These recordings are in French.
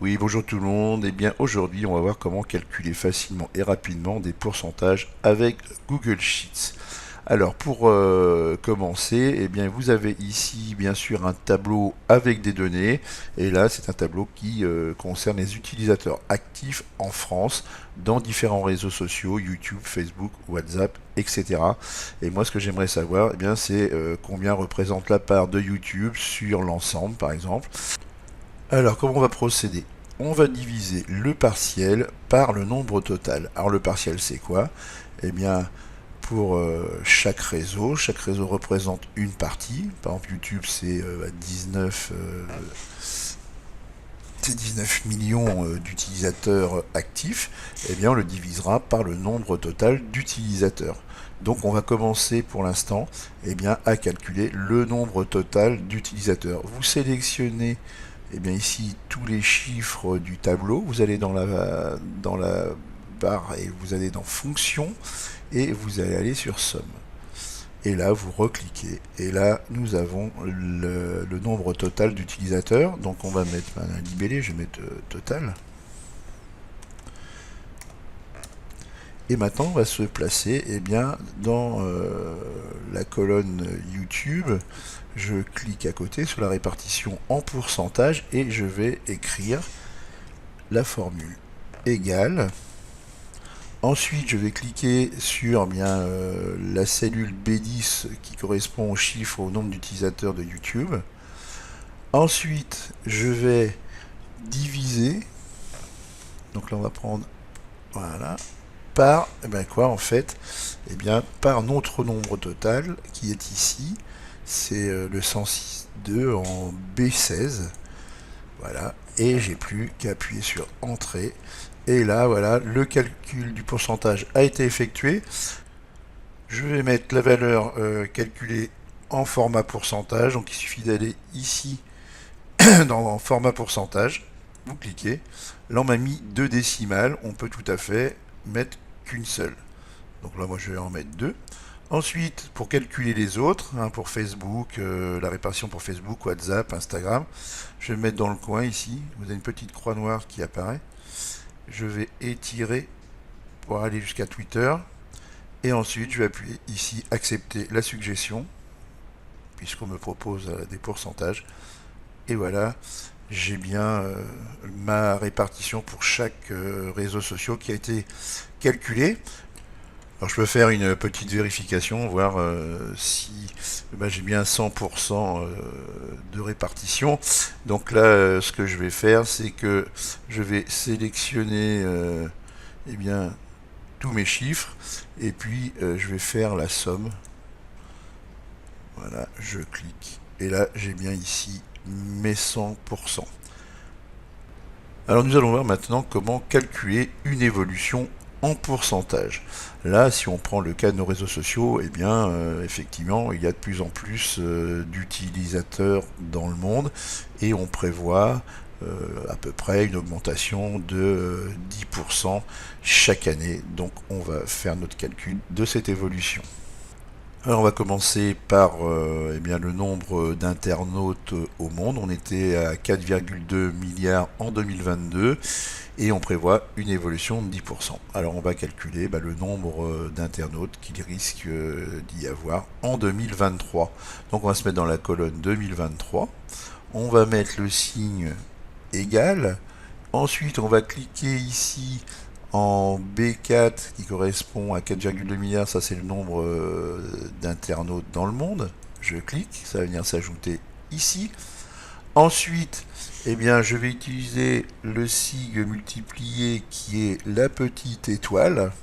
Oui, bonjour tout le monde. Eh bien, aujourd'hui, on va voir comment calculer facilement et rapidement des pourcentages avec Google Sheets. Alors, pour commencer, eh bien, vous avez ici, bien sûr, un tableau avec des données. Et là, c'est un tableau qui concerne les utilisateurs actifs en France dans différents réseaux sociaux, YouTube, Facebook, WhatsApp, etc. Et moi, ce que j'aimerais savoir, eh bien, c'est combien représente la part de YouTube sur l'ensemble, par exemple. Alors, comment on va procéder? On va diviser le partiel par le nombre total. Alors, le partiel, c'est quoi? Eh bien, pour chaque réseau représente une partie. Par exemple, YouTube, c'est 19 millions d'utilisateurs actifs. Eh bien, on le divisera par le nombre total d'utilisateurs. Donc, on va commencer pour l'instant eh bien, à calculer le nombre total d'utilisateurs. Vous sélectionnez eh bien ici tous les chiffres du tableau, vous allez dans la barre et vous allez dans fonction et vous allez aller sur somme. Et là vous recliquez et là nous avons le nombre total d'utilisateurs. Donc on va mettre un libellé, je vais mettre total. Et maintenant on va se placer eh bien, dans la colonne YouTube. Je clique à côté sur la répartition en pourcentage et je vais écrire la formule égale. Ensuite, je vais cliquer sur la cellule B10 qui correspond au chiffre, au nombre d'utilisateurs de YouTube. Ensuite, je vais diviser. Donc là, on va prendre voilà par eh bien quoi en fait eh bien par notre nombre total qui est ici. C'est le 106.2 en B16. Voilà, et j'ai plus qu'à appuyer sur Entrée. Et là, voilà, le calcul du pourcentage a été effectué. Je vais mettre la valeur calculée en format pourcentage. Donc il suffit d'aller ici dans format pourcentage. Vous cliquez. Là, on m'a mis deux décimales. On peut tout à fait mettre qu'une seule. Donc là, moi, je vais en mettre deux. Ensuite, pour calculer les autres, hein, pour Facebook, la répartition pour Facebook, WhatsApp, Instagram, je vais me mettre dans le coin ici. Vous avez une petite croix noire qui apparaît. Je vais étirer pour aller jusqu'à Twitter. Et ensuite, je vais appuyer ici accepter la suggestion, puisqu'on me propose des pourcentages. Et voilà, j'ai bien ma répartition pour chaque réseau social qui a été calculée. Alors je peux faire une petite vérification, voir si j'ai bien 100% de répartition. Donc là, ce que je vais faire, c'est que je vais sélectionner eh bien, tous mes chiffres et puis je vais faire la somme. Voilà, je clique et là j'ai bien ici mes 100%. Alors nous allons voir maintenant comment calculer une évolution en pourcentage. Là, si on prend le cas de nos réseaux sociaux, eh bien, effectivement, il y a de plus en plus d'utilisateurs dans le monde et on prévoit à peu près une augmentation de 10% chaque année. Donc, on va faire notre calcul de cette évolution. Alors on va commencer par eh bien, le nombre d'internautes au monde. On était à 4,2 milliards en 2022 et on prévoit une évolution de 10%. Alors on va calculer le nombre d'internautes qu'il risque d'y avoir en 2023. Donc on va se mettre dans la colonne 2023. On va mettre le signe égal. Ensuite on va cliquer ici en B4 qui correspond à 4,2 milliards, ça c'est le nombre d'internautes dans le monde. Je clique, ça va venir s'ajouter ici. Ensuite, eh bien, je vais utiliser le sigle multiplié qui est la petite étoile.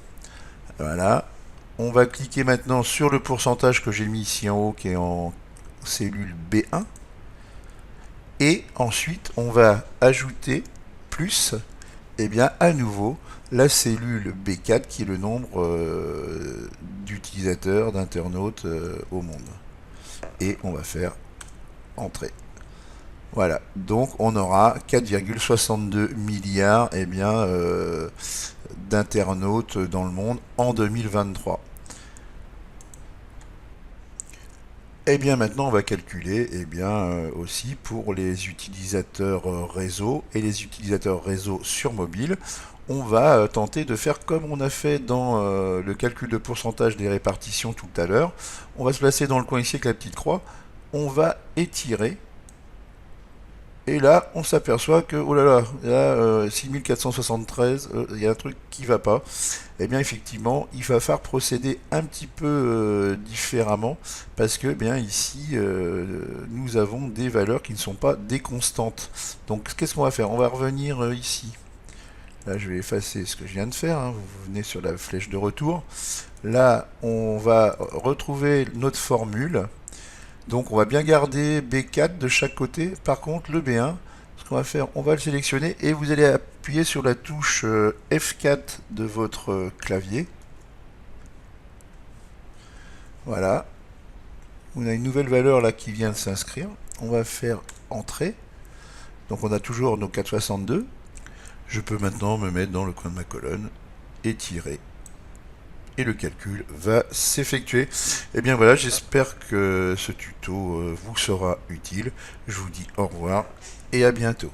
Voilà. On va cliquer maintenant sur le pourcentage que j'ai mis ici en haut qui est en cellule B1. Et ensuite, on va ajouter plus, eh bien, à nouveau, la cellule B4 qui est le nombre d'utilisateurs, d'internautes au monde. Et on va faire Entrée. Voilà, donc on aura 4,62 milliards eh bien, d'internautes dans le monde en 2023. Et bien maintenant on va calculer aussi pour les utilisateurs réseau et les utilisateurs réseau sur mobile. On va tenter de faire comme on a fait dans le calcul de pourcentage des répartitions tout à l'heure. On va se placer dans le coin ici avec la petite croix. On va étirer. Et là, on s'aperçoit que, oh là là, là 6473, il y a un truc qui va pas. Eh bien, effectivement, il va falloir procéder un petit peu différemment, parce que, eh bien, ici, nous avons des valeurs qui ne sont pas des constantes. Donc, qu'est-ce qu'on va faire? On va revenir ici. Là, je vais effacer ce que je viens de faire, hein. Vous venez sur la flèche de retour. Là, on va retrouver notre formule. Donc on va bien garder B4 de chaque côté. Par contre, le B1, ce qu'on va faire, on va le sélectionner et vous allez appuyer sur la touche F4 de votre clavier. Voilà. On a une nouvelle valeur là qui vient de s'inscrire. On va faire Entrée. Donc on a toujours nos 462. Je peux maintenant me mettre dans le coin de ma colonne, étirer. Et le calcul va s'effectuer. Et bien voilà, j'espère que ce tuto vous sera utile. Je vous dis au revoir et à bientôt.